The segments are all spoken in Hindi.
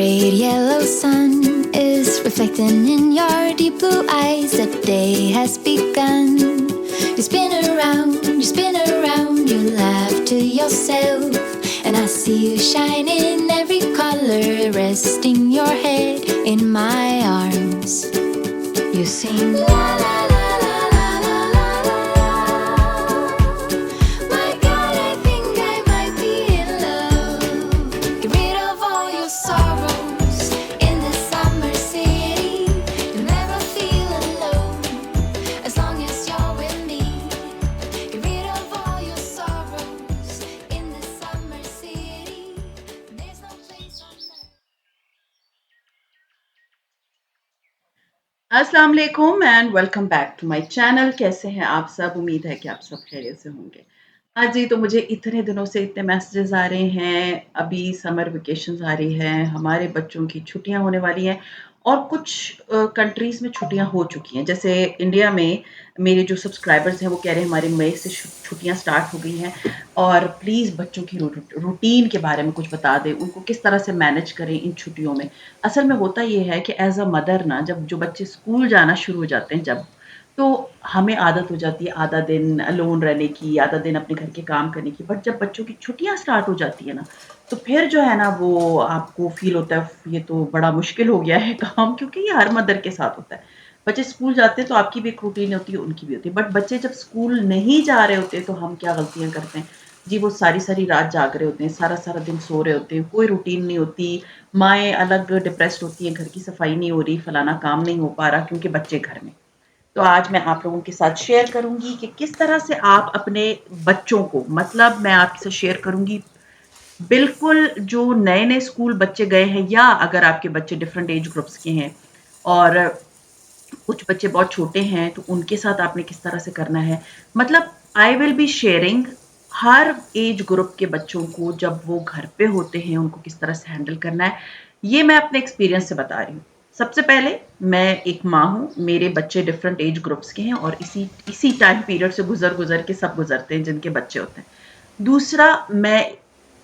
great yellow sun is reflecting in your deep blue eyes. The day has begun. You spin around, you laugh to yourself, and I see you shine in every color, resting your head in my arms. You sing la la la la la la la. My God, I think I might be in love. Get rid of all your sorrows in this summer city. You'll never feel alone as long as you're with me. Get rid of all your sorrows in this summer city. There's no place on earth. अस्सलाम वालेकुम and welcome back to my channel. कैसे हैं आप सब? उम्मीद है कि आप सब खैरियत से होंगे। हाँ जी, तो मुझे इतने दिनों से इतने मैसेजेस आ रहे हैं। अभी समर वेकेशंस आ रही हैं, हमारे बच्चों की छुट्टियां होने वाली हैं और कुछ कंट्रीज़ में छुट्टियां हो चुकी हैं। जैसे इंडिया में मेरे जो सब्सक्राइबर्स हैं वो कह रहे हैं हमारे मई से छुट्टियां स्टार्ट हो गई हैं और प्लीज़ बच्चों की रूटीन के बारे में कुछ बता दें, उनको किस तरह से मैनेज करें इन छुट्टियों में। असल में होता ये है कि एज़ अ मदर ना, जब जो बच्चे स्कूल जाना शुरू हो जाते हैं जब, तो हमें आदत हो जाती है आधा दिन अलोन रहने की, आधा दिन अपने घर के काम करने की। बट जब बच्चों की छुट्टियाँ स्टार्ट हो जाती है ना, तो फिर जो है ना वो आपको फ़ील होता है ये तो बड़ा मुश्किल हो गया है काम, क्योंकि ये हर मदर के साथ होता है। बच्चे स्कूल जाते हैं तो आपकी भी एक रूटीन होती है, उनकी भी होती है। बट बच्चे जब स्कूल नहीं जा रहे होते तो हम क्या गलतियाँ करते हैं। जी, वो सारी-सारी रात जाग रहे होते हैं, सारा-सारा दिन सो रहे होते हैं, कोई रूटीन नहीं होती। माएँ अलग डिप्रेस्ड होती हैं, घर की सफाई नहीं हो रही, फलाना काम नहीं हो पा रहा क्योंकि बच्चे घर में। तो आज मैं आप लोगों के साथ शेयर करूँगी कि किस तरह से आप अपने बच्चों को, मतलब मैं आपके साथ शेयर करूँगी बिल्कुल जो नए-नए स्कूल बच्चे गए हैं, या अगर आपके बच्चे डिफरेंट एज ग्रुप्स के हैं और कुछ बच्चे बहुत छोटे हैं, तो उनके साथ आपने किस तरह से करना है। मतलब I will be sharing her age group के बच्चों को जब वो घर पे होते हैं, उनको किस तरह से हैंडल करना है, ये मैं अपने एक्सपीरियंस से बता रही हूँ। सबसे पहले मैं एक माँ हूँ, मेरे बच्चे डिफरेंट एज ग्रुप्स के हैं और इसी इसी टाइम पीरियड से गुज़र-गुज़र के सब गुज़रते हैं जिनके बच्चे होते हैं। दूसरा, मैं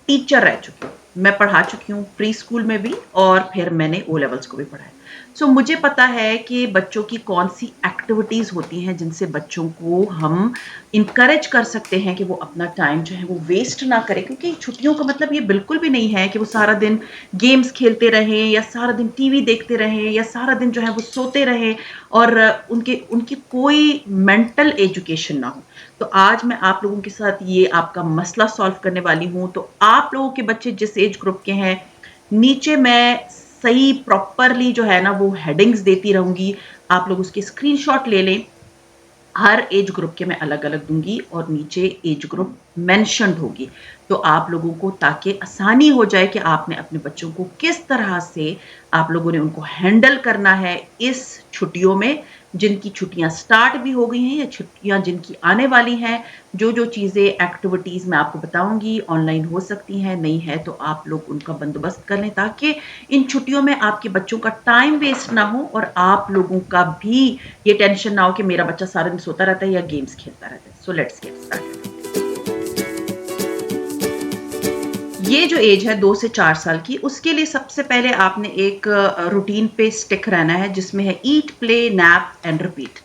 टीचर रह चुकी हूँ, मैं पढ़ा चुकी हूँ प्री स्कूल में भी और फिर मैंने ओ लेवल्स को भी पढ़ाया। सो मुझे पता है कि बच्चों की कौन-सी एक्टिविटीज़ होती हैं जिनसे बच्चों को हम इनकरेज कर सकते हैं कि वो अपना टाइम जो है वो वेस्ट ना करें, क्योंकि छुट्टियों का मतलब ये बिल्कुल भी नहीं है कि वो सारा दिन गेम्स खेलते रहें या सारा दिन टीवी देखते रहें या सारा दिन जो है वो सोते रहें और उनके उनकी कोई मेंटल एजुकेशन ना हो। तो आज मैं आप लोगों के साथ ये आपका मसला सॉल्व करने वाली हूँ। तो आप लोगों के बच्चे जिस एज ग्रुप के हैं, नीचे मैं सही प्रॉपरली जो है ना वो हेडिंग्स देती रहूँगी। आप लोग उसके स्क्रीनशॉट ले लें। हर एज ग्रुप के मैं अलग-अलग दूँगी और नीचे एज ग्रुप मेंशन्ड होगी। तो आप लोगों को ताकि आसानी हो जाए कि आपने अपने बच्चों को किस तरह से आप लोगों ने उनको हैंडल करना है इस छुट्टियों में, जिनकी छुट्टियाँ स्टार्ट भी हो गई हैं या छुट्टियाँ जिनकी आने वाली हैं। जो-जो चीज़ें एक्टिविटीज़ मैं आपको बताऊँगी ऑनलाइन हो सकती हैं, नहीं है तो आप लोग उनका बंदोबस्त कर लें ताकि इन छुट्टियों में आपके बच्चों का टाइम वेस्ट ना हो और आप लोगों का भी ये टेंशन ना हो कि मेरा बच्चा सारा दिन सोता रहता है या गेम्स खेलता रहता है। So let's get started. ये जो एज है 2 से 4 साल की, उसके लिए सबसे पहले आपने एक रूटीन पे स्टिक रहना है जिसमें है ईट, प्ले, नैप एंड रिपीट।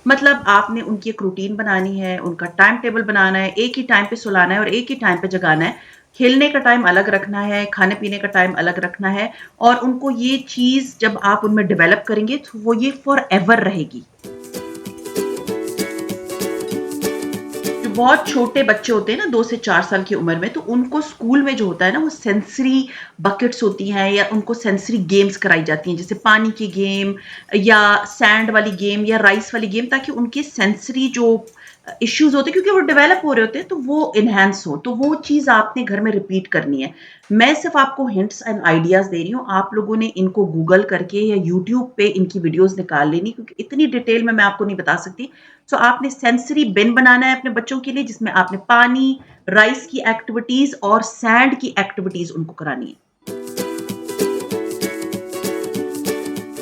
मतलब आपने उनकी एक रूटीन बनानी है, उनका टाइम टेबल बनाना है, एक ही टाइम पे सुलाना है और एक ही टाइम पे जगाना है। खेलने का टाइम अलग रखना है, खाने-पीने का टाइम अलग रखना है और उनको ये चीज़ जब आप उनमें डेवलप करेंगे तो वो ये फॉरएवर रहेगी। जो बहुत छोटे बच्चे होते हैं ना 2 से 4 साल की उम्र में, तो उनको स्कूल में जो होता है ना वो सेंसरी बकेट्स होती हैं या उनको सेंसरी गेम्स कराई जाती हैं, जैसे पानी की गेम या सैंड वाली गेम या राइस वाली गेम, ताकि उनके सेंसरी जो इश्यूज़ होते हैं, क्योंकि वो डेवलप हो रहे होते हैं, तो वो एनहांस हो। तो वो चीज़ आपने घर में रिपीट करनी है। मैं सिर्फ़ आपको हिंट्स एंड आइडियाज़ दे रही हूँ। आप लोगों ने इनको गूगल करके या यूट्यूब पे इनकी वीडियोज़ निकाल लेनी, क्योंकि इतनी डिटेल में मैं आपको नहीं बता सकती। सो आपने सेंसरी बिन बनाना है अपने बच्चों के लिए जिसमें आपने पानी, राइस की एक्टिविटीज़ और सैंड की एक्टिविटीज़ उनको करानी है।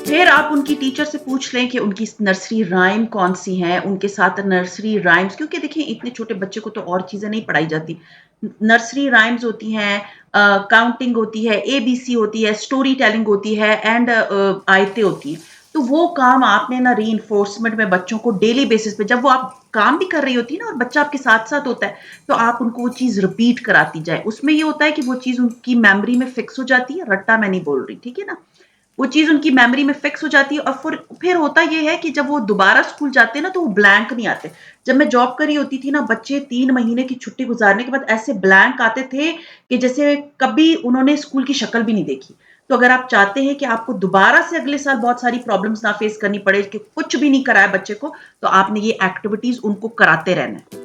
फिर आप उनकी टीचर से पूछ लें कि उनकी नर्सरी राइम कौन-सी हैं, उनके साथ नर्सरी राइम्स, क्योंकि देखिए इतने छोटे बच्चे को तो और चीज़ें नहीं पढ़ाई जाती। न नर्सरी राइम्स होती हैं, काउंटिंग होती है, एबीसी होती है, स्टोरी टेलिंग होती है एंड आयतें होती हैं। तो वो काम आपने ना रीइंफोर्समेंट में बच्चों को डेली बेसिस पे, जब वो आप काम भी कर रही होती है ना और बच्चा आपके साथ-साथ होता है, तो आप उनको वो चीज़ रिपीट कराती जाएँ। उसमें ये होता है कि वो चीज़ उनकी मेमोरी में फिक्स हो जाती है, रट्टा मैं नहीं बोल रही, ठीक है ना? वो चीज़ उनकी मेमोरी में फिक्स हो जाती है और फिर होता ये है कि जब वो दोबारा स्कूल जाते हैं ना, तो वो ब्लैंक नहीं आते। जब मैं जॉब कर रही होती थी ना, बच्चे 3 महीने की छुट्टी गुज़ारने के बाद ऐसे ब्लैंक आते थे कि जैसे कभी उन्होंने स्कूल की शक्ल भी नहीं देखी। तो अगर आप चाहते हैं कि आपको दोबारा से अगले साल बहुत सारी प्रॉब्लम्स ना फेस करनी पड़े कि कुछ भी नहीं कराया बच्चे को, तो आपने ये एक्टिविटीज़ उनको कराते रहना है।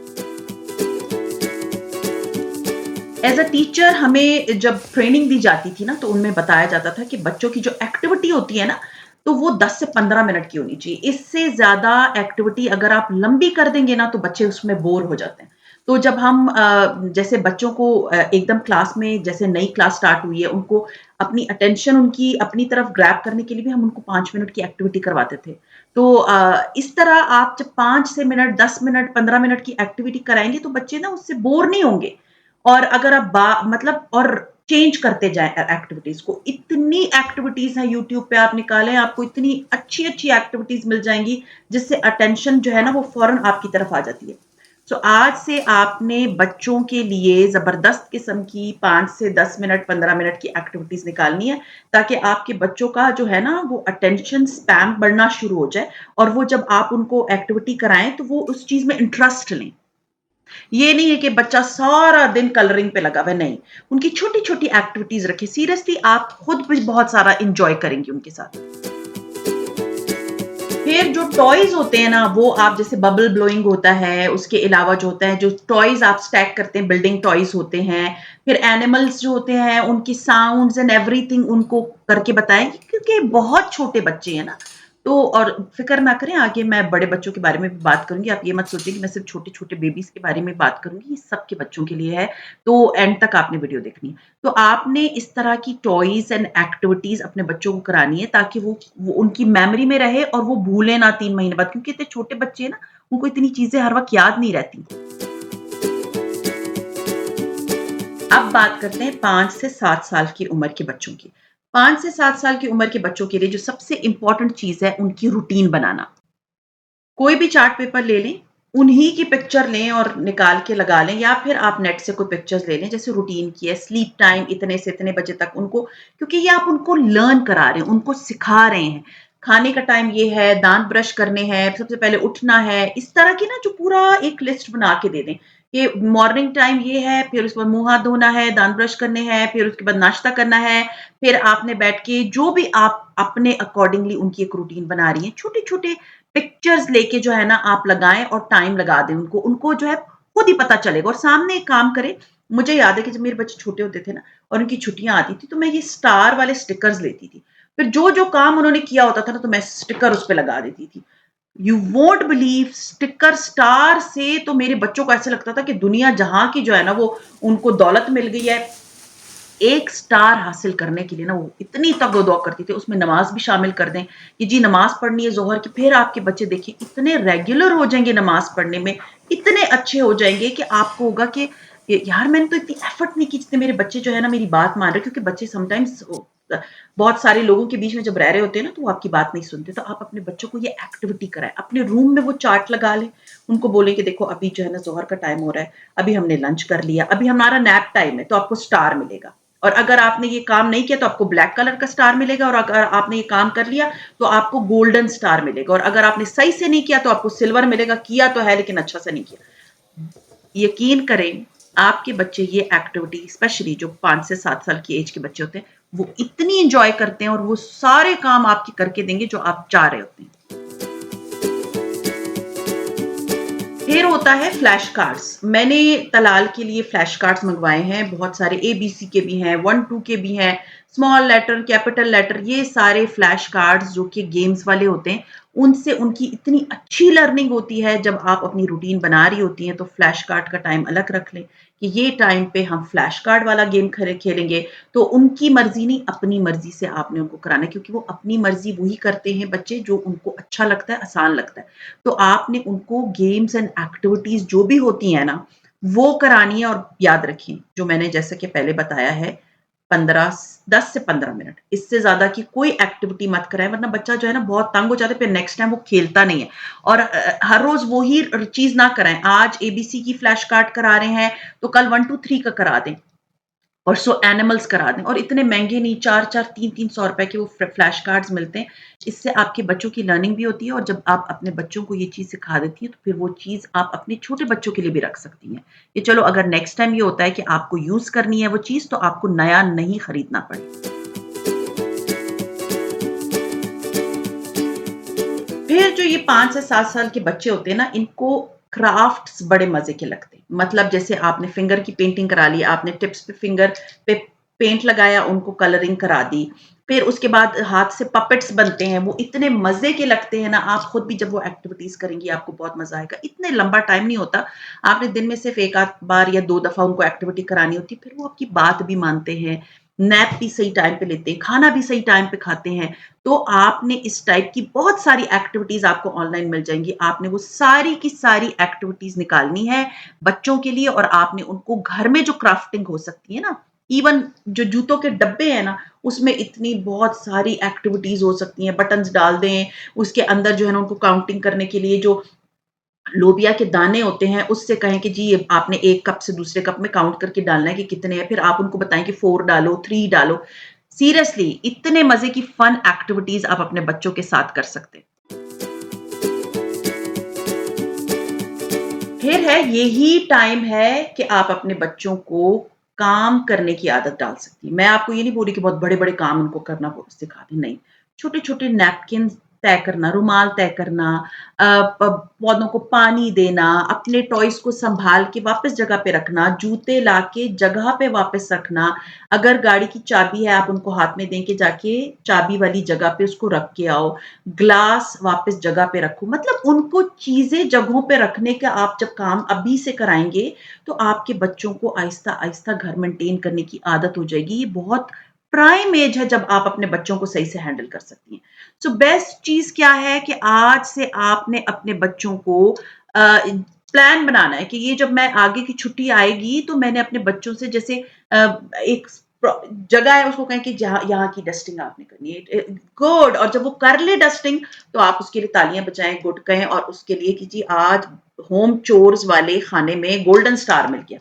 एज़ अ टीचर हमें जब ट्रेनिंग दी जाती थी ना, तो उनमें बताया जाता था कि बच्चों की जो एक्टिविटी होती है ना, तो वो 10 से 15 मिनट की होनी चाहिए। इससे ज़्यादा एक्टिविटी अगर आप लंबी कर देंगे ना, तो बच्चे उसमें बोर हो जाते हैं। तो जब हम जैसे बच्चों को एकदम क्लास में जैसे नई क्लास स्टार्ट हुई है, उनको अपनी अटेंशन उनकी अपनी तरफ ग्रैब करने के लिए भी हम उनको 5 मिनट की एक्टिविटी करवाते थे। तो इस तरह आप जब 5 से मिनट, 10 मिनट, 15 मिनट की एक्टिविटी कराएँगे, तो बच्चे ना उससे बोर नहीं होंगे। और अगर आप मतलब और चेंज करते जाएँ एक्टिविटीज़ को। इतनी एक्टिविटीज़ हैं यूट्यूब पे आप निकालें, आपको इतनी अच्छी-अच्छी एक्टिविटीज़ मिल जाएँगी, जिससे अटेंशन जो है ना वो फ़ौरन आपकी तरफ आ जाती है। सो आज से आपने बच्चों के लिए ज़बरदस्त किस्म की 5 से 10 मिनट, 15 मिनट की एक्टिविटीज़ निकालनी है, ताकि आपके बच्चों का जो है ना वो अटेंशन स्पैन बढ़ना शुरू हो जाए और वो जब आप उनको एक्टिविटी कराएँ, तो वो उस चीज़ में इंटरेस्ट लें। ये नहीं है कि बच्चा सारा दिन कलरिंग पे लगा हुआ है, नहीं। उनकी छोटी-छोटी एक्टिविटीज़ रखें, सीरियसली आप खुद भी बहुत सारा एन्जॉय करेंगी उनके साथ। फिर जो टॉयज़ होते हैं ना, वो आप जैसे बबल ब्लोइंग होता है, उसके अलावा जो होता है, जो टॉयज़ आप स्टैक करते हैं, बिल्डिंग टॉयज़ होते हैं। फिर एनिमल्स जो होते हैं, उनकी साउंड्स एंड एवरीथिंग उनको करके बताएँ क्योंकि बहुत छोटे बच्चे हैं ना, तो और फ़िक्र ना करें, आगे मैं बड़े बच्चों के बारे में भी बात करूँगी। आप ये मत सोचिए कि मैं सिर्फ़ छोटे-छोटे बेबीज़ के बारे में बात करूँगी, ये सबके बच्चों के लिए है, तो एंड तक आपने वीडियो देखनी है। तो आपने इस तरह की टॉयज़ एंड एक्टिविटीज़ अपने बच्चों को करानी है ताकि वो उनकी मेमोरी में रहे और वो भूलें ना 3 महीने बाद क्योंकि इतने छोटे बच्चे हैं ना, उनको इतनी चीज़ें हर वक़्त याद नहीं रहती। अब बात करते हैं 5 से 7 साल की उम्र के बच्चों की। 5 से 7 साल की उम्र के बच्चों के लिए जो सबसे इम्पोर्टेंट चीज़ है, उनकी रूटीन बनाना। कोई भी चार्ट पेपर ले लें, उन्हीं की पिक्चर लें और निकाल के लगा लें या फिर आप नेट से कोई पिक्चर्स ले लें, जैसे रूटीन की है, स्लीप टाइम इतने से इतने बजे तक उनको क्योंकि ये आप उनको लर्न करा रहे हैं, उनको सिखा रहे हैं। खाने का टाइम ये है, दाँत ब्रश करने हैं, सबसे पहले उठना है, इस तरह की ना जो पूरा एक लिस्ट बना के दे दें, कि मॉर्निंग टाइम ये है, फिर उसके बाद मुँह हाथ धोना है, दाँत ब्रश करने हैं, फिर उसके बाद नाश्ता करना है, फिर आपने बैठ के जो भी आप अपने अकॉर्डिंगली उनकी एक रूटीन बना रही हैं, छोटे-छोटे पिक्चर्स लेके जो है ना आप लगाएँ और टाइम लगा दें उनको। उनको जो है खुद ही पता चलेगा और सामने एक काम करें, मुझे याद है कि जब मेरे बच्चे छोटे होते थे ना और उनकी छुट्टियाँ आती थी, तो मैं ये स्टार वाले स्टिकर्स लेती थी। फिर जो-जो काम उन्होंने किया होता था ना, तो मैं स्टिकर उस पे लगा देती थी। You won't believe sticker star से तो मेरे बच्चों को ऐसा लगता था कि दुनिया जहाँ की जो है ना वो उनको दौलत मिल गई है। एक स्टार हासिल करने के लिए ना वो इतनी तगो-दौ करती थी, उसमें नमाज़ भी शामिल कर दें कि जी नमाज़ पढ़नी है ज़ोहर की, फिर आपके बच्चे देखिए इतने रेगुलर हो जाएँगे नमाज़ पढ़ने में, इतने अच्छे हो जाएँगे कि आपको होगा कि यार मैंने तो इतनी एफर्ट नहीं की जितने मेरे बच्चे जो है ना मेरी बात मान रहे हैं क्योंकि बच्चे समटाइम्स बहुत सारे लोगों के बीच में जब रह रहे होते हैं ना, तो वो आपकी बात नहीं सुनते। तो आप अपने बच्चों को ये एक्टिविटी कराएँ, अपने रूम में वो चार्ट लगा लें, उनको बोलें कि देखो अभी जो है ना ज़ोहर का टाइम हो रहा है, अभी हमने लंच कर लिया, अभी हमारा नैप टाइम है, तो आपको स्टार मिलेगा। और अगर आपने ये काम नहीं किया तो आपको ब्लैक कलर का स्टार मिलेगा और अगर आपने ये काम कर लिया तो आपको गोल्डन स्टार मिलेगा और अगर आपने सही से नहीं किया तो आपको सिल्वर मिलेगा, किया तो है लेकिन अच्छा से नहीं किया। यकीन करें, आपके बच्चे ये एक्टिविटी स्पेशली जो 5 से 7 साल की एज के बच्चे होते हैं, वो इतनी एन्जॉय करते हैं और वो सारे काम आपके करके देंगे जो आप चाह रहे होते हैं। फिर होता है फ्लैश कार्ड्स। मैंने तलाल के लिए फ्लैश कार्ड्स मँगवाए हैं, बहुत सारे एबीसी के भी हैं, 1-2 के भी हैं, स्मॉल लेटर, कैपिटल लेटर ये सारे फ्लैश कार्ड्स जो कि गेम्स वाले होते हैं, उनसे उनकी इतनी अच्छी लर्निंग होती है, जब आप अपनी रूटीन बना रही होती हैं, तो फ्लैश कार्ड का टाइम अलग रख लें, कि ये टाइम पे हम फ्लैश कार्ड वाला गेम खेलेंगे, तो उनकी मर्ज़ी नहीं, अपनी मर्ज़ी से आपने उनको कराना है क्योंकि वो अपनी मर्ज़ी वही करते हैं बच्चे जो उनको अच्छा लगता है, आसान लगता है। तो आपने उनको गेम्स एंड एक्टिविटीज़ जो भी होती हैं ना, वो करानी है। और याद रखिए, जो मैंने जैसे कि पहले बताया है, 15 10 से 15 मिनट, इससे ज़्यादा की कोई एक्टिविटी मत कराएँ, वरना बच्चा जो है ना बहुत तंग हो जाता है, फिर नेक्स्ट टाइम वो खेलता नहीं है। और हर रोज़ वो ही चीज़ ना कराएँ। आज एबीसी की फ्लैश कार्ड करा रहे हैं, तो कल 1 2 3 का करा दें। और सो एनिमल्स करा दें, और इतने महंगे नहीं, 4-4 3-3 सौ रुपए के वो फ्लैश कार्ड्स मिलते हैं। इससे आपके बच्चों की लर्निंग भी होती है, और जब आप अपने बच्चों को ये चीज़ सिखा देती हैं, तो फिर वो चीज़ आप अपने छोटे बच्चों के लिए भी रख सकती हैं कि चलो अगर नेक्स्ट टाइम ये होता है कि आपको यूज़ करनी है वो चीज़, तो आपको नया नहीं खरीदना पड़े। फिर जो ये 5 से 7 साल के बच्चे होते हैं ना, इनको क्राफ्ट्स बड़े मज़े के लगते हैं। मतलब जैसे आपने फिंगर की पेंटिंग करा ली, आपने टिप्स पे फिंगर पे पेंट लगाया, उनको कलरिंग करा दी। फिर उसके बाद हाथ से पपेट्स बनते हैं, वो इतने मज़े के लगते हैं ना, आप खुद भी जब वो एक्टिविटीज़ करेंगी, आपको बहुत मज़ा आएगा। इतने लंबा टाइम नहीं होता, आपने दिन में सिर्फ़ 1 आध बार या 2 दफ़ा उनको एक्टिविटी करानी होती है, फिर वो आपकी बात भी मानते हैं, नैप भी सही टाइम पे लेते हैं, खाना भी सही टाइम पे खाते हैं। तो आपने इस टाइप की बहुत सारी एक्टिविटीज़ आपको ऑनलाइन मिल जाएँगी। आपने वो सारी की सारी एक्टिविटीज़ निकालनी है बच्चों के लिए, और आपने उनको घर में जो क्राफ्टिंग हो सकती है ना, इवन जो जूतों के डब्बे हैं ना, उसमें इतनी बहुत सारी एक्टिविटीज़ हो सकती हैं। बटन्स डाल दें, उसके अंदर जो है ना उनको काउंटिंग करने के लिए जो लोबिया के दाने होते हैं, उससे कहें कि जी ये आपने 1 कप से दूसरे कप में काउंट करके डालना है कि कितने हैं, फिर आप उनको बताएँ कि 4 डालो, 3 डालो। सीरियसली इतने मज़े की फन एक्टिविटीज़ आप अपने बच्चों के साथ कर सकते हैं। फिर है, यही टाइम है कि आप अपने बच्चों को काम करने की आदत डाल सकती हैं। मैं आपको ये नहीं बोल रही कि बहुत बड़े-बड़े काम उनको करना सिखा दें, नहीं। छोटे-छोटे नैपकिन तय करना, रुमाल तय करना, अ, प पौधों को पानी देना, अपने टॉयज़ को सँभाल के वापस जगह पे रखना, जूते लाके जगह पे वापस रखना। अगर गाड़ी की चाबी है, आप उनको हाथ में दें कि जाके चाबी वाली जगह पे उसको रख के आओ। ग्लास वापस जगह पे रखो, मतलब उनको चीज़ें जगहों पे रखने का आप जब काम अभी से कराएँगे, तो आपके बच्चों को आहिस्ता-आहिस्ता घर मेंटेन करने की आदत हो जाएगी। ये बहुत प्राइम एज है जब आप अपने बच्चों को सही से हैंडल कर सकती हैं। सो बेस्ट चीज़ क्या है कि आज से आपने अपने बच्चों को प्लान बनाना है कि ये जब मैं आगे की छुट्टी आएगी, तो मैंने अपने बच्चों से जैसे एक जगह है, उसको कहें कि जहाँ यहाँ की डस्टिंग आपने करनी है। गुड। और जब वो कर ले डस्टिंग, तो आप उसके लिए तालियां बजाएं, गुड कहें, और उसके लिए कि जी आज होम चोर्स वाले खाने में गोल्डन स्टार मिल गया।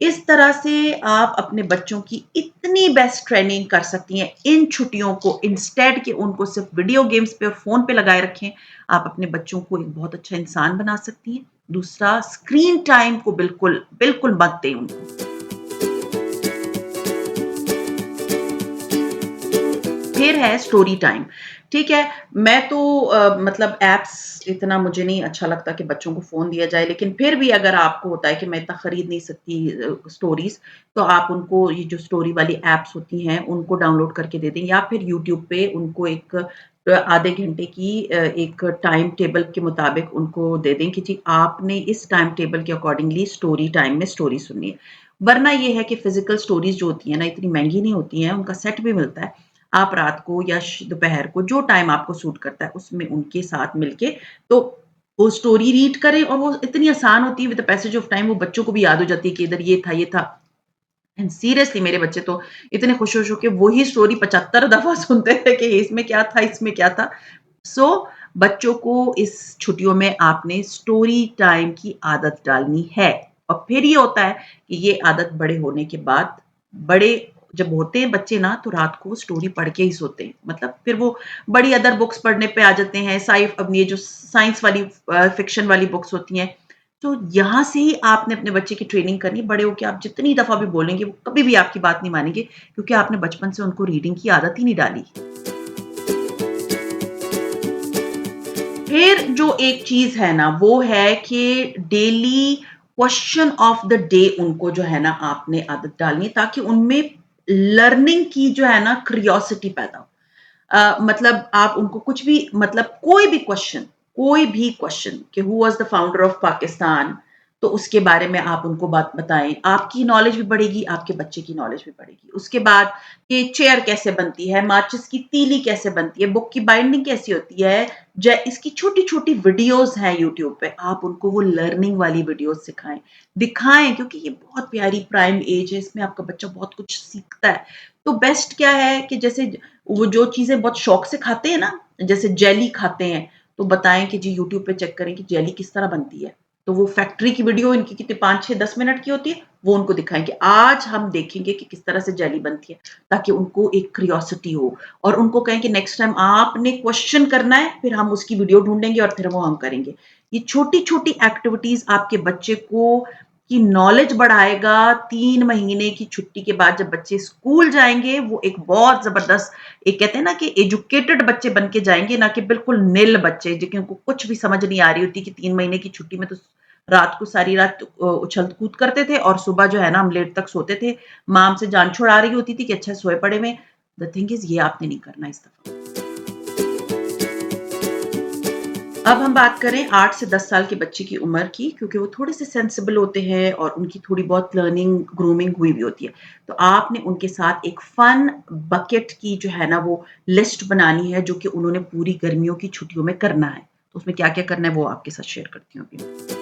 इस तरह से आप अपने बच्चों की इतनी बेस्ट ट्रेनिंग कर सकती हैं इन छुट्टियों को, इंस्टेड कि उनको सिर्फ वीडियो गेम्स पे और फोन पे लगाए रखें। आप अपने बच्चों को एक बहुत अच्छा इंसान बना सकती हैं। दूसरा, स्क्रीन टाइम को बिल्कुल बिल्कुल मत दें उनको। फिर है स्टोरी टाइम। ठीक है, मैं तो मतलब ऐप्स इतना मुझे नहीं अच्छा लगता कि बच्चों को फ़ोन दिया जाए, लेकिन फिर भी अगर आपको होता है कि मैं इतना खरीद नहीं सकती स्टोरीज़, तो आप उनको ये जो स्टोरी वाली ऐप्स होती हैं, उनको डाउनलोड करके दे दें, या फिर यूट्यूब पे उनको एक आधे घंटे की एक टाइम टेबल के मुताबिक उनको दे दें कि जी आपने इस टाइम टेबल के अकॉर्डिंगली स्टोरी टाइम में स्टोरी सुननी है। वरना ये है कि फ़िज़िकल स्टोरीज़ जो होती हैं ना, इतनी महँगी नहीं होती हैं, उनका सेट भी मिलता है। आप रात को या दोपहर को जो टाइम आपको सूट करता है, उसमें उनके साथ मिलके तो वो स्टोरी रीड करें, और वो इतनी आसान होती है, with the passage of time वो बच्चों को भी याद हो जाती है कि इधर ये था। एंड सीरियसली मेरे बच्चे तो इतने खुश हो के वही स्टोरी 75 दफा सुनते थे कि इसमें क्या था, इसमें क्या था। सो बच्चों को इस छुट्टियों में आपने स्टोरी टाइम की आदत डालनी है। और फिर ये होता है कि ये आदत बड़े होने के बाद, बड़े जब होते हैं बच्चे ना, तो रात को स्टोरी पढ़ के ही सोते हैं। मतलब फिर वो बड़ी अदर बुक्स पढ़ने पे आ जाते हैं। अब ये जो साइंस वाली फिक्शन वाली बुक्स होती हैं, तो यहाँ से ही आपने अपने बच्चे की ट्रेनिंग करनी है। बड़े होके आप जितनी दफ़ा भी बोलेंगे, वो कभी भी आपकी बात नहीं मानेंगे, क्योंकि आपने बचपन से उनको रीडिंग की आदत ही नहीं डाली। फिर जो एक चीज़ है ना, वो है कि daily question of the day उनको जो है ना आपने आदत डालनी है, ताकि उनमें लर्निंग की जो है ना क्यूरियोसिटी पैदा हो। मतलब आप उनको कुछ भी, मतलब कोई भी क्वेश्चन कि who was the founder of Pakistan? तो उसके बारे में आप उनको बात बताएं, आपकी नॉलेज भी बढ़ेगी, आपके बच्चे की नॉलेज भी बढ़ेगी। उसके बाद कि चेयर कैसे बनती है, माचिस की तीली कैसे बनती है, बुक की बाइंडिंग कैसी होती है, इसकी छोटी छोटी वीडियोस हैं यूट्यूब पे, आप उनको वो लर्निंग वाली वीडियोस सिखाएं, दिखाएं, क्योंकि ये बहुत प्यारी प्राइम एज है, इसमें आपका बच्चा बहुत कुछ सीखता है। तो बेस्ट क्या है कि जैसे वो जो चीजें बहुत शौक से खाते हैं ना, जैसे जेली खाते हैं, तो बताएं कि जी यूट्यूब पे चेक करें कि जेली किस तरह बनती है। तो वो फैक्ट्री की वीडियो इनकी कितनी 5 6 10 मिनट की होती है, वो उनको दिखाएं कि आज हम देखेंगे कि किस तरह से जेली बनती है, ताकि उनको एक क्यूरियोसिटी हो। और उनको कहें कि नेक्स्ट टाइम आपने क्वेश्चन करना है, फिर हम उसकी वीडियो ढूंढेंगे और फिर वो हम करेंगे। ये छोटी छोटी एक्टिविटीज आपके बच्चे को की नॉलेज बढ़ाएगा। 3 महीने की छुट्टी के बाद जब बच्चे स्कूल जाएंगे, वो एक बहुत जबरदस्त, एक कहते हैं ना कि एजुकेटेड बच्चे बन के जाएंगे, ना कि बिल्कुल निल बच्चे जिनको कुछ भी समझ नहीं आ रही होती कि 3 महीने की छुट्टी में तो रात को सारी रात उछल कूद करते थे और सुबह जो है ना हम लेट तक सोते थे, माँ हमसे जान छुड़ा रही होती थी कि अच्छा सोए पड़े में। द थिंग इज, ये आपने नहीं करना इस दफा। अब हम बात करें 8 से 10 साल के बच्चे की उम्र की, क्योंकि वो थोड़े से सेंसिबल होते हैं और उनकी थोड़ी बहुत लर्निंग ग्रूमिंग हुई भी होती है। तो आपने उनके साथ एक फन बकेट की जो है ना वो लिस्ट बनानी है, जो कि उन्होंने पूरी गर्मियों की छुट्टियों में करना है। तो उसमें क्या क्या करना है वो आपके साथ शेयर करती हूँ अभी।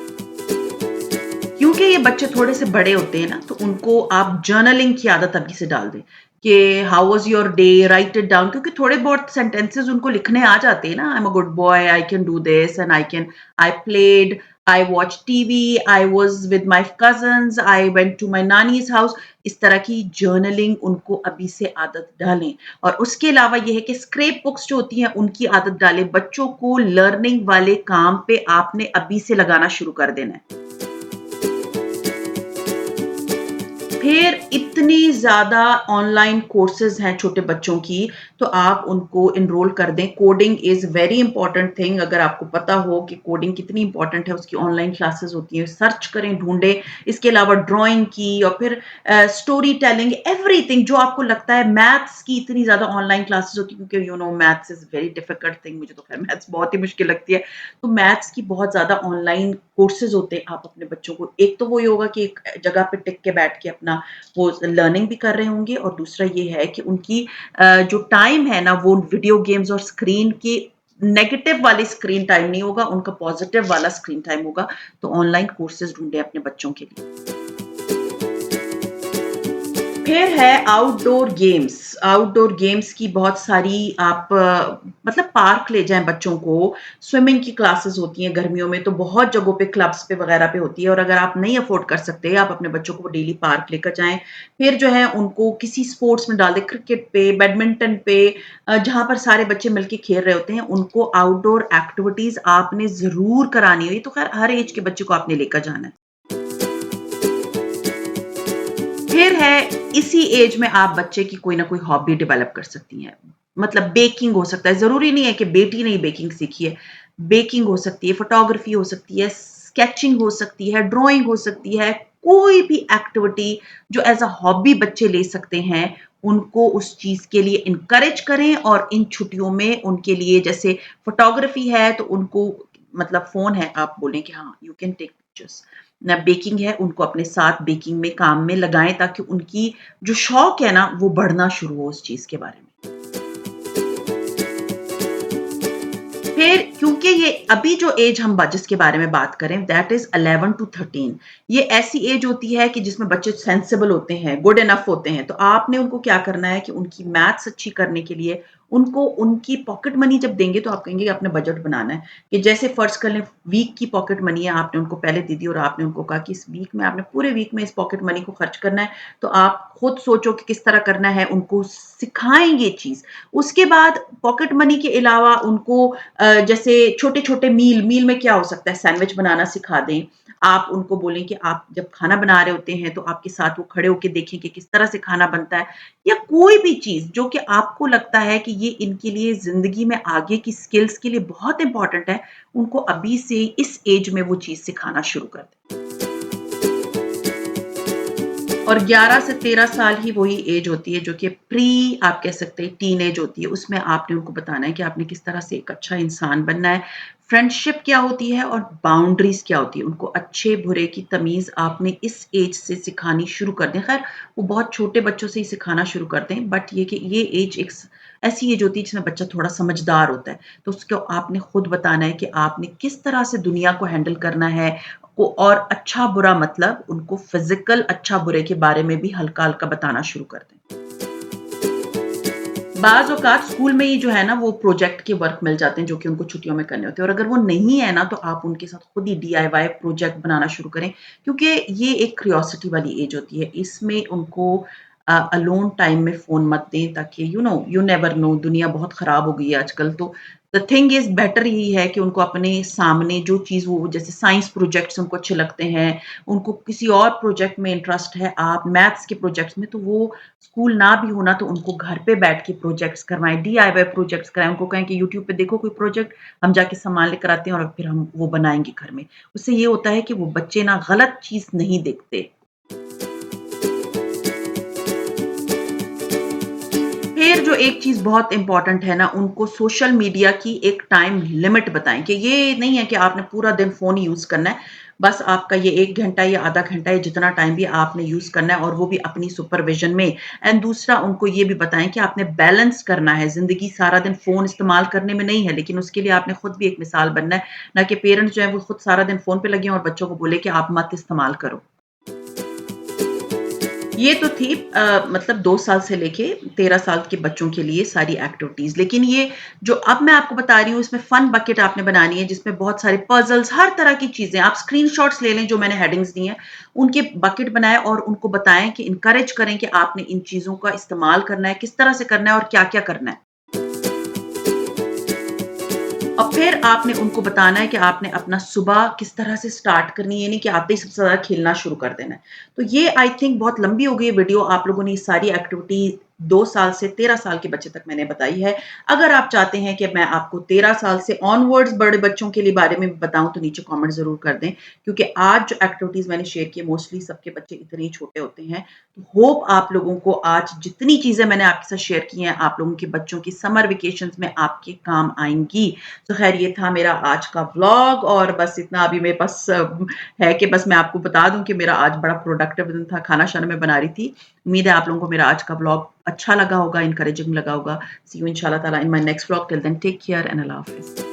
क्योंकि ये बच्चे थोड़े से बड़े होते हैं ना, तो उनको आप जर्नलिंग की आदत अभी से डाल दें कि how was your day, right it down, क्योंकि थोड़े बहुत सेंटेंसेस उनको लिखने आ जाते हैं ना, I am a good boy, I can do this and I played, I watch TV, I was with my cousins, I went to my नानीज हाउस। इस तरह की जर्नलिंग उनको अभी से आदत डालें। और उसके अलावा यह है कि स्क्रैप बुक्स जो होती हैं उनकी आदत डालें। बच्चों को लर्निंग वाले काम पे आपने अभी से लगाना शुरू कर देना है। फिर इतनी ज़्यादा ऑनलाइन कोर्सेज़ हैं छोटे बच्चों की, तो आप उनको एनरोल कर दें। Coding is very important thing. अगर आपको पता हो कि कोडिंग कितनी इंपॉर्टेंट है, उसकी ऑनलाइन क्लासेस होती हैं, सर्च करें, ढूंढें। इसके अलावा ड्राइंग की और फिर स्टोरी टेलिंग, एवरीथिंग जो आपको लगता है। मैथ्स की इतनी ज़्यादा ऑनलाइन क्लासेस होती है, क्योंकि you know maths is very difficult thing. मुझे तो खैर मैथ्स बहुत ही मुश्किल लगती है। तो मैथ्स की बहुत ज़्यादा ऑनलाइन कोर्सेज होते हैं। आप अपने बच्चों को, एक तो वो ये होगा कि एक जगह पे टिक के बैठ के अपना वो लर्निंग भी कर रहे होंगे, और दूसरा ये है कि उनकी जो टाइम है ना वो वीडियो गेम्स और स्क्रीन की नेगेटिव वाली स्क्रीन टाइम नहीं होगा, उनका पॉजिटिव वाला स्क्रीन टाइम होगा। तो ऑनलाइन कोर्सेज ढूंढे अपने बच्चों के लिए। फिर है आउटडोर गेम्स। आउटडोर गेम्स की बहुत सारी आप मतलब पार्क ले जाएं बच्चों को। स्विमिंग की क्लासेस होती हैं गर्मियों में, तो बहुत जगहों पे क्लब्स पे वगैरह पे होती है। और अगर आप नहीं अफोर्ड कर सकते, आप अपने बच्चों को डेली पार्क लेकर जाएं। फिर जो है उनको किसी स्पोर्ट्स में डाल दें, क्रिकेट पे, बैडमिंटन पे, जहां पर सारे बच्चे मिलके खेल रहे होते हैं। उनको आउटडोर एक्टिविटीज आपने जरूर करानी है। तो खैर हर एज के बच्चे को आपने लेकर जाना है। फिर है इसी एज में आप बच्चे की कोई ना कोई हॉबी डेवलप कर सकती हैं। मतलब बेकिंग हो सकता है, ज़रूरी नहीं है कि बेटी ने ही बेकिंग सीखी है। बेकिंग हो सकती है, फोटोग्राफी हो सकती है, स्केचिंग हो सकती है, ड्राइंग हो सकती है। कोई भी एक्टिविटी जो एज़ अ हॉबी बच्चे ले सकते हैं, उनको उस चीज़ के लिए इनकरेज करें। और इन छुट्टियों में उनके लिए, जैसे फोटोग्राफी है तो उनको, मतलब फ़ोन है, आप बोलें कि हाँ यू कैन टेक पिक्चर्स। ना बेकिंग है, उनको अपने साथ बेकिंग में काम में लगाएं, ताकि उनकी जो शौक है ना वो बढ़ना शुरू हो उस चीज के बारे में। फिर क्योंकि ये अभी जो एज हम जिसके बारे में बात करें, दैट इज 11 to 13। ये ऐसी एज होती है कि जिसमें बच्चे सेंसिबल होते हैं, गुड इनफ होते हैं। तो आपने उनको क्या करना है कि उनकी मैथ्स अच्छी करने के लिए उनको उनकी पॉकेट मनी जब देंगे, तो आप कहेंगे कि आपने बजट बनाना है। कि जैसे फर्ज कर लें वीक की पॉकेट मनी है, आपने उनको पहले दे दी और आपने उनको कहा कि इस वीक में आपने पूरे वीक में इस पॉकेट मनी को खर्च करना है। तो आप खुद सोचो कि किस तरह करना है, उनको सिखाएंगे चीज। उसके बाद पॉकेट मनी के अलावा उनको जैसे छोटे छोटे मील में क्या हो सकता है, सैंडविच बनाना सिखा दें। आप उनको बोलें कि आप जब खाना बना रहे होते हैं तो आपके साथ वो खड़े होके देखें कि किस तरह से खाना बनता है। या कोई भी चीज जो कि आपको लगता है कि ये इनके लिए जिंदगी में आगे की स्किल्स के लिए बहुत इंपॉर्टेंट है, उनको अभी से इस एज में वो चीज सिखाना शुरू कर दें। और 11 से 13 साल ही वही एज होती है जो कि प्री, आप कह सकते हैं टीन एज होती है। उसमें आपने उनको बताना है कि आपने किस तरह से एक अच्छा इंसान बनना है। फ्रेंडशिप क्या होती है और बाउंड्रीज़ क्या होती है। उनको अच्छे-बुरे की तमीज़ आपने इस एज से सिखानी शुरू कर दें। ख़ैर वो बहुत छोटे बच्चों से ही सिखाना शुरू कर दें, बट ये कि ये एज एक ऐसी एज होती है जिसमें बच्चा थोड़ा समझदार होता है। तो उसको आपने खुद बताना है कि आपने किस तरह से दुनिया को हैंडल करना है को और अच्छा-बुरा मतलब उनको फ़िज़िकल अच्छा-बुरे के बारे में भी हल्का-हल्का बताना शुरू कर दें। बाज़ औक़ात स्कूल में ही जो है ना वो प्रोजेक्ट के वर्क मिल जाते हैं जो कि उनको छुट्टियों में करने होते हैं और अगर वो नहीं है ना तो आप उनके साथ खुद ही डीआईवाई प्रोजेक्ट बनाना शुरू करें क्योंकि ये एक क्यूरियोसिटी वाली एज होती है। इसमें उनको अलोन टाइम में फ़ोन मत दें ताकि यू नेवर नो दुनिया बहुत ख़राब हो गई है आजकल तो द थिंग इज़ बेटर यही है कि उनको अपने सामने जो चीज़ वो जैसे साइंस प्रोजेक्ट्स उनको अच्छे लगते हैं, उनको किसी और प्रोजेक्ट में इंटरेस्ट है, आप मैथ्स के प्रोजेक्ट्स में तो वो स्कूल ना भी हो ना तो उनको घर पे बैठ के प्रोजेक्ट्स करवाएँ, डीआईवाई प्रोजेक्ट्स कराएँ, उनको कहें कि यूट्यूब पे देखो कोई प्रोजेक्ट, हम जाके सामान लेकर आते हैं और फिर हम वो बनाएँगे घर में। उससे ये होता है कि वो बच्चे ना गलत चीज़ नहीं देखते। फिर जो एक चीज़ बहुत इम्पोर्टेंट है ना, उनको सोशल मीडिया की एक टाइम लिमिट बताएँ कि ये नहीं है कि आपने पूरा दिन फ़ोन यूज़ करना है। बस आपका ये 1 घंटा या आधा घंटा या जितना टाइम भी आपने यूज़ करना है और वो भी अपनी सुपरविज़न में। एंड दूसरा उनको ये भी बताएँ कि आपने बैलेंस करना है, ज़िंदगी सारा दिन फ़ोन इस्तेमाल करने में नहीं है, लेकिन उसके लिए आपने खुद भी एक मिसाल बनना है, ना कि पेरेंट्स जो हैं वो खुद सारा दिन फ़ोन पे लगे हों और बच्चों को बोले कि आप मत इस्तेमाल करो। ये तो थी मतलब 2 साल से लेके 13 साल के बच्चों के लिए सारी एक्टिविटीज़। लेकिन ये जो अब मैं आपको बता रही हूँ इसमें फन बकेट आपने बनानी है जिसमें बहुत सारे पज़ल्स हर तरह की चीज़ें आप स्क्रीनशॉट्स ले लें जो मैंने हेडिंग्स दी हैं, उनके बकेट बनाएँ और उनको बताएँ कि एनकरेज करें कि आपने इन चीज़ों का इस्तेमाल करना है, किस तरह से करना है और क्या-क्या करना है। और फिर आपने उनको बताना है कि आपने अपना सुबह किस तरह से स्टार्ट करनी है, ये नहीं कि आते ही सबसे ज़्यादा खेलना शुरू कर देना है। तो ये आई थिंक बहुत लंबी हो गई है वीडियो, आप लोगों ने ये सारी एक्टिविटी 2 साल से 13 साल के बच्चे तक मैंने बताई है। अगर आप चाहते हैं कि मैं आपको 13 साल से ऑनवर्ड्स बड़े बच्चों के लिए बारे में भी बताऊँ तो नीचे कमेंट ज़रूर कर दें, क्योंकि आज जो एक्टिविटीज़ मैंने शेयर की है मोस्टली सबके बच्चे इतने ही छोटे होते हैं। तो होप आप लोगों को आज जितनी चीज़ें मैंने आपके साथ शेयर की हैं, आप लोगों के बच्चों की समर वेकेशंस में आपके काम आएँगी। तो ख़ैर ये था मेरा आज का व्लॉग और बस इतना अभी मेरे पास है कि बस मैं आपको बता दूँ कि मेरा आज बड़ा प्रोडक्टिव दिन था, खाना-शाना मैं बना रही थी। उम्मीद है आप लोगों को मेरा आज का व्लॉग अच्छा लगा होगा, एनकरेजिंग लगा होगा। सी यू इंशाल्लाह ताला in my next vlog till then take care and अल्लाह हाफ़िज़।